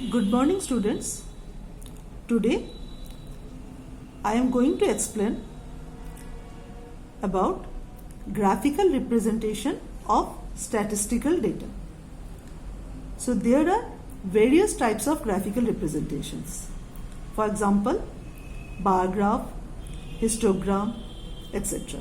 Good morning, students. Today I am going to explain about graphical representation of statistical data. So there are various types of graphical representations. For example, bar graph, histogram, etc.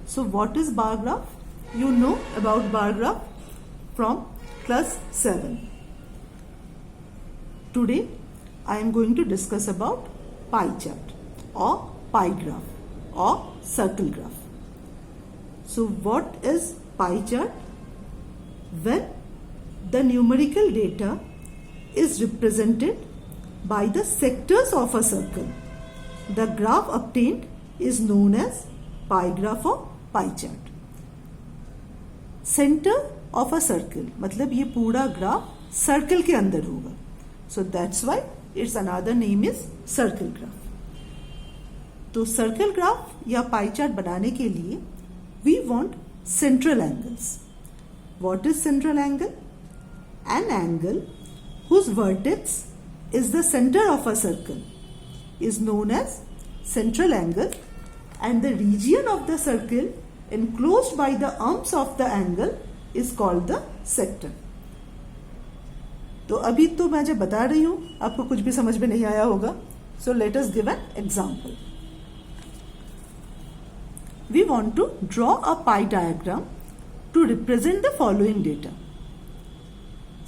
So what is bar graph? You know about bar graph from class 7. Today I am going to discuss about pie chart or pie graph or circle graph. So what is pie chart? When the numerical data is represented by the sectors of a circle, the graph obtained is known as pie graph or pie chart. Center of a circle मतलब ये पूरा graph circle के अंदर होगा. So that's why its another name is circle graph. तो circle graph या pie chart बनाने के लिए we want central angles. What is central angle? An angle whose vertex is the center of a circle is known as central angle, and the region of the circle enclosed by the arms of the angle is called the sector. तो अभी तो मैं जब बता रही हूं आपको कुछ भी समझ में नहीं आया होगा. So let us give an example. We want to draw a pie diagram to represent the following data.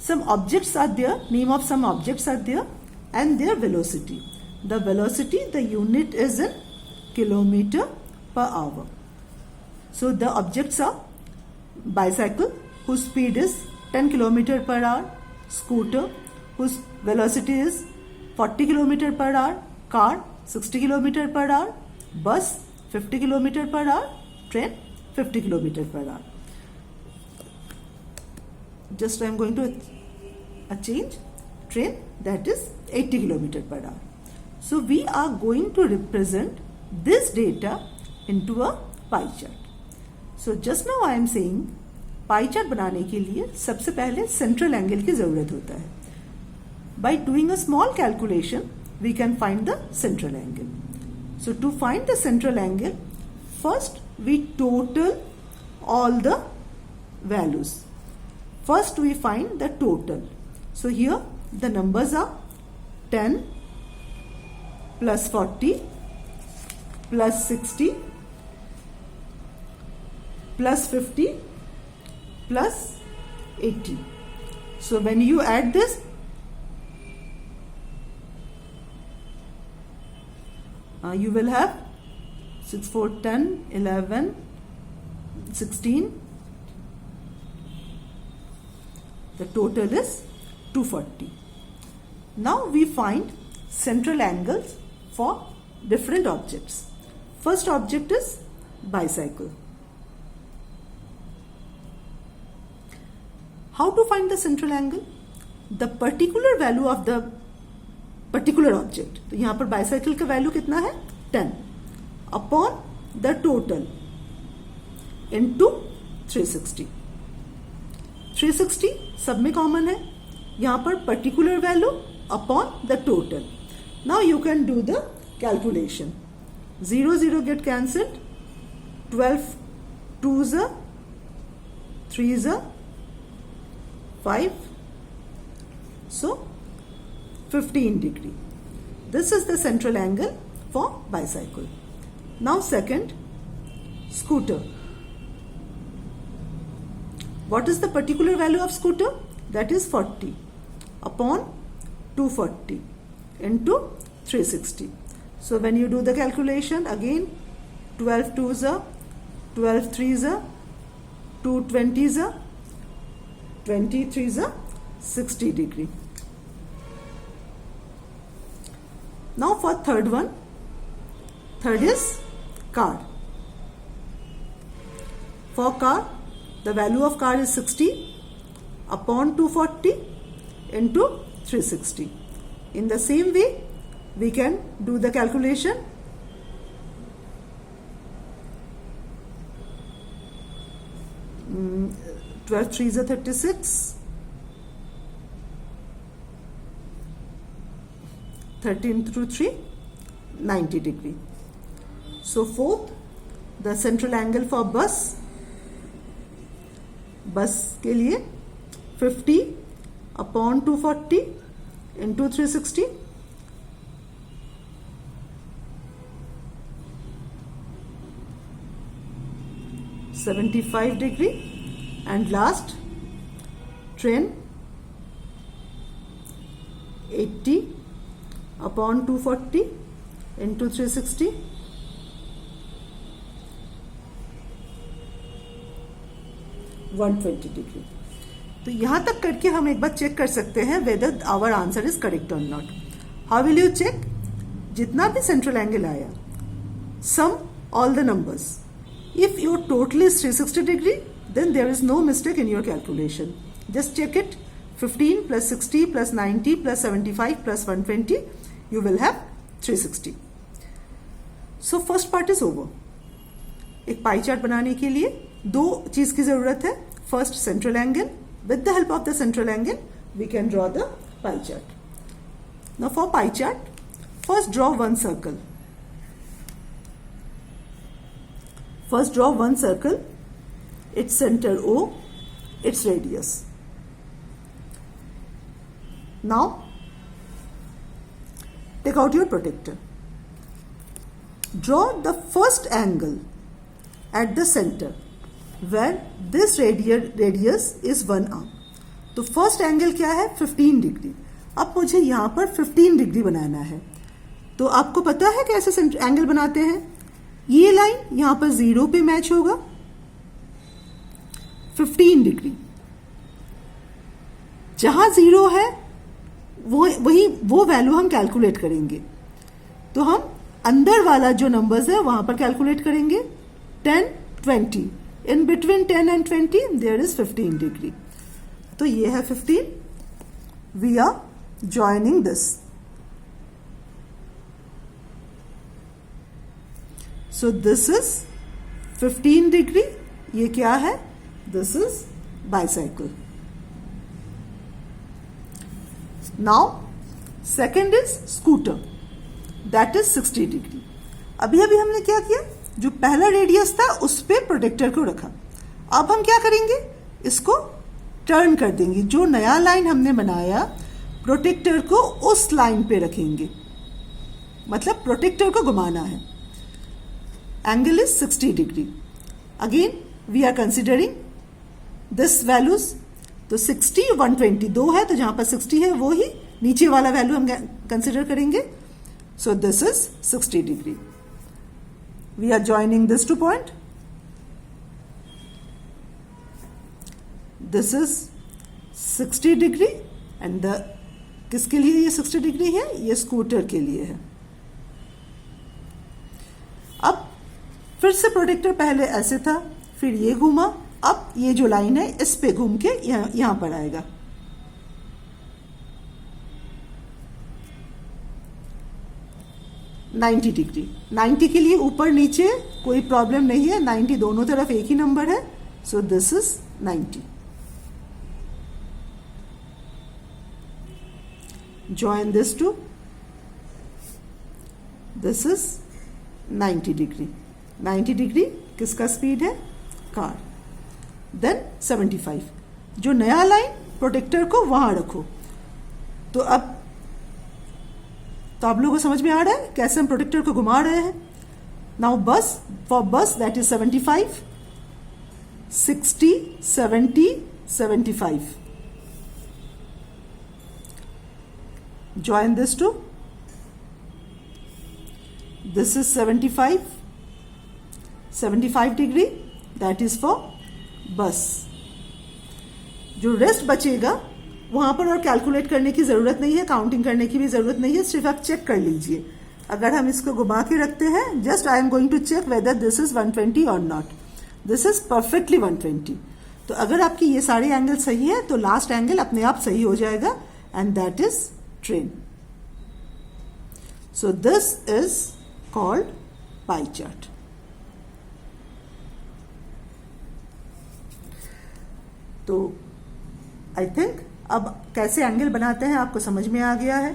Some objects are there, name of some objects are there, and their velocity. The velocity, the unit is in kilometer per hour. So the objects are bicycle whose speed is 10 kilometer per hour, scooter whose velocity is 40 km per hour, car 60 km per hour, bus 50 km per hour, train 50 km per hour. Just I am going to change train, that is 80 km per hour. So we are going to represent this data into a pie chart. So just now I am saying pie chart बनाने के लिए सबसे पहले central angle की जरूरत होता है. By doing a small calculation we can find the central angle. So to find the central angle first we total all the values. First we find the total. So here the numbers are 10 plus 40 plus 60 plus 50 plus 80. So when you add this, you will have 6, 4, 10, 11, 16. The total is 240. Now we find central angles for different objects. First object is bicycle. How to find the central angle? The particular value of the particular object. तो यहां पर bicycle का value कितना है 10 upon the total into 360. 360 सब में common है. यहां पर particular value upon the total. Now you can do the calculation. 0 0 get cancelled. 12 2s 3s 5, so 15 degree. This is the central angle for bicycle. Now second, scooter. What is the particular value of scooter? That is 40 upon 240 into 360. So when you do the calculation again, 12 2s 12 3s 2 20s 23 60 degree. Now for third one, third is car. For car, the value of car is 60 upon 240 into 360. In the same way, we can do the calculation. 12 3s are 36, 13 through 3, 90 degree. So fourth, the central angle for bus के लिए 50 upon 240 into 360, (75 degree). And last, train 80 upon 240 into 360, (120 degree). तो यहां तक करके हम एक बार check कर सकते हैं whether our answer is correct और not. How will you check? जितना भी सेंट्रल एंगल आया, sum all the numbers. If your total is 360 degree, then there is no mistake in your calculation. Just check it. 15 plus 60 plus 90 plus 75 plus 120, you will have 360. So first part is over. एक pie chart बनाने के लिए दो चीज की जरूरत है. First central angle. With the help of the central angle, we can draw the pie chart. Now for pie chart, first draw one circle. First draw one circle, its center O, its radius. Now take out your protractor. Draw the first angle at the center where this radius is 1 arm. तो first angle क्या है? 15 degree. अब मुझे यहां पर 15 degree बनाना है. तो आपको पता है कैसे एंगल बनाते हैं? ये लाइन यहां पर 0 पे मैच होगा, 15 डिग्री. जहां 0 है वो वैल्यू हम कैलकुलेट करेंगे. तो हम अंदर वाला जो नंबर्स है वहां पर कैलकुलेट करेंगे. 10, 20. In between 10 and 20 there is 15 degree. तो ये है 15. We are joining this. So this is 15 degree. ये क्या है? This is bicycle. Now second is scooter. That is 60 degree. अभी हमने क्या किया? जो पहला रेडियस था उस पे प्रोटेक्टर को रखा. अब हम क्या करेंगे? इसको टर्न कर देंगे. जो नया लाइन हमने बनाया प्रोटेक्टर को उस लाइन पे रखेंगे. मतलब प्रोटेक्टर को घुमाना है. Angle is 60 degree. Again we are considering this values. तो 60, 120 दो है, तो जहां पर 60 है वो ही नीचे वाला वैल्यू हम कंसिडर करेंगे. So this is 60 degree. We are joining this to point. This is 60 degree and the किसके लिए ये 60 डिग्री है? ये स्कूटर के लिए है. अब फिर से प्रोटेक्टर पहले ऐसे था, फिर ये घूमा. अब ये जो लाइन है इस पे घूम के यहां पर आएगा. (90 डिग्री. 90 के लिए ऊपर नीचे कोई प्रॉब्लम नहीं है. 90 दोनों तरफ एक ही नंबर है. So this is 90. Join this to this is 90 degree. 90 degree किसका स्पीड है? कार. देन 75. जो नया लाइन प्रोटेक्टर को वहां रखो. तो अब तो आप लोगों को समझ में आ रहा है कैसे हम प्रोटेक्टर को घुमा रहे हैं. नाउ बस फॉर बस that is 75, 60, 70, 75. Join this to this is 75 degree. That is for bus. जो रेस्ट बचेगा वहां पर और कैलकुलेट करने की जरूरत नहीं है, काउंटिंग करने की भी जरूरत नहीं है. सिर्फ आप चेक कर लीजिए. अगर हम इसको घुमा के रखते हैं, just I am going to check whether this is 120 और नॉट. This is perfectly 120. तो अगर आपकी ये सारे एंगल सही है तो लास्ट एंगल अपने आप सही हो जाएगा and that is train. So this is called pie chart. तो आई थिंक अब कैसे एंगल बनाते हैं आपको समझ में आ गया है.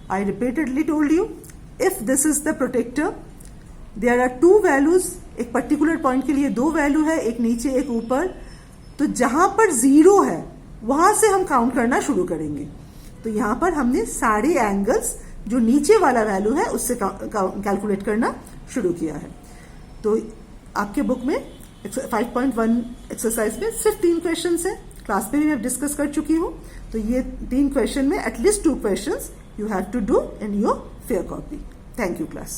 I repeatedly told you, if this is the protector, there are two values, एक पर्टिकुलर पॉइंट के लिए दो वैल्यू है, एक नीचे एक ऊपर, तो जहां पर 0 है वहां से हम काउंट करना शुरू करेंगे। तो यहां पर हमने सारे एंगल्स जो नीचे वाला वैल्यू है उससे कैलकुलेट करना शुरू किया है। तो आपके बुक में 5.1 एक्सरसाइज में सिर्फ 3 क्वेश्चंस है, क्लास में भी मैं डिस्कस कर चुकी हूँ। तो ये 3 क्वेश्चन में at least 2 questions you have to do in your fair copy. Thank you, class.